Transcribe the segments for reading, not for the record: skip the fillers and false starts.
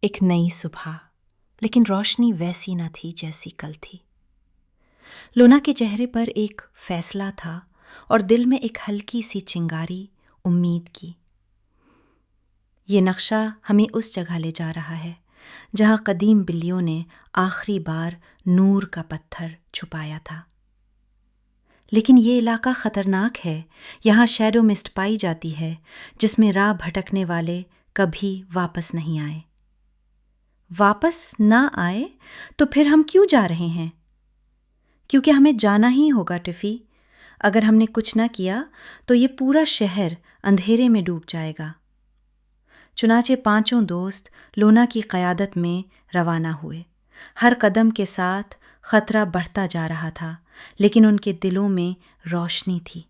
ایک نئی صبح، لیکن روشنی ویسی نہ تھی جیسی کل تھی۔ لونا کے چہرے پر ایک فیصلہ تھا اور دل میں ایک ہلکی سی چنگاری امید کی۔ یہ نقشہ ہمیں اس جگہ لے جا رہا ہے جہاں قدیم بلیوں نے آخری بار نور کا پتھر چھپایا تھا۔ لیکن یہ علاقہ خطرناک ہے، یہاں شیڈو مسٹ پائی جاتی ہے جس میں راہ بھٹکنے والے کبھی واپس نہیں آئے۔ واپس نہ آئے تو پھر ہم کیوں جا رہے ہیں؟ کیونکہ ہمیں جانا ہی ہوگا ٹفی۔ اگر ہم نے کچھ نہ کیا تو یہ پورا شہر اندھیرے میں ڈوب جائے گا۔ چنانچہ پانچوں دوست لونا کی قیادت میں روانہ ہوئے۔ ہر قدم کے ساتھ خطرہ بڑھتا جا رہا تھا، لیکن ان کے دلوں میں روشنی تھی۔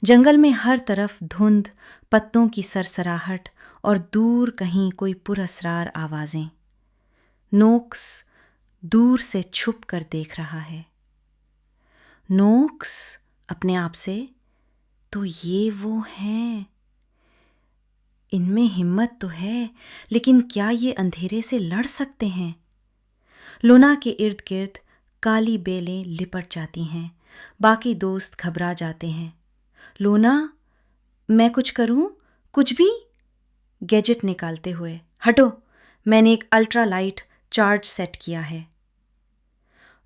جنگل میں ہر طرف دھند، پتوں کی سرسراہٹ اور دور کہیں کوئی پراسرار آوازیں۔ نوکس دور سے چھپ کر دیکھ رہا ہے۔ نوکس اپنے آپ سے، تو یہ وہ ہیں۔ ان میں ہمت تو ہے، لیکن کیا یہ اندھیرے سے لڑ سکتے ہیں؟ لونا کے ارد گرد کالی بیلیں لپٹ جاتی ہیں، باقی دوست گھبرا جاتے ہیں۔ لونا، میں کچھ کروں؟ کچھ بھی؟ گیجٹ نکالتے ہوئے، ہٹو، میں نے ایک الٹرا لائٹ چارج سیٹ کیا ہے۔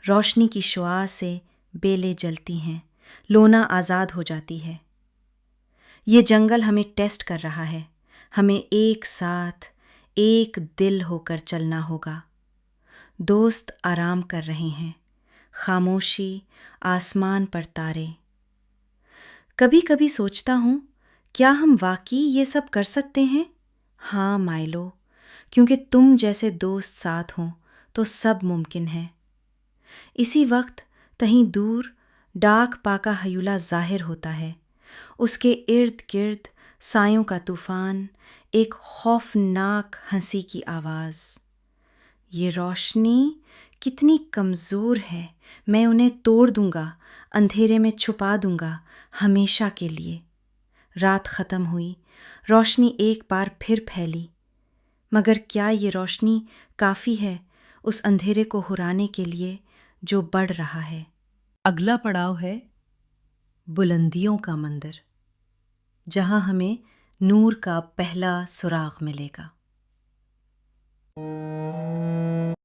روشنی کی شعاع سے بیلیں جلتی ہیں، لونا آزاد ہو جاتی ہے۔ یہ جنگل ہمیں ٹیسٹ کر رہا ہے، ہمیں ایک ساتھ ایک دل ہو کر چلنا ہوگا۔ دوست آرام کر رہے ہیں، خاموشی، آسمان پر تارے۔ کبھی کبھی سوچتا ہوں، کیا ہم واقعی یہ سب کر سکتے ہیں؟ ہاں مائلو، کیونکہ تم جیسے دوست ساتھ ہوں تو سب ممکن ہے۔ اسی وقت کہیں دور ڈاک پاکا ہیولا ظاہر ہوتا ہے، اس کے ارد گرد سایوں کا طوفان، ایک خوفناک ہنسی کی آواز۔ یہ روشنی کتنی کمزور ہے، میں انہیں توڑ دوں گا، اندھیرے میں چھپا دوں گا ہمیشہ کے لیے۔ رات ختم ہوئی، روشنی ایک بار پھر پھیلی، مگر کیا یہ روشنی کافی ہے اس اندھیرے کو ہرانے کے لیے جو بڑھ رہا ہے؟ اگلا پڑاؤ ہے بلندیوں کا مندر، جہاں ہمیں نور کا پہلا سراغ ملے گا۔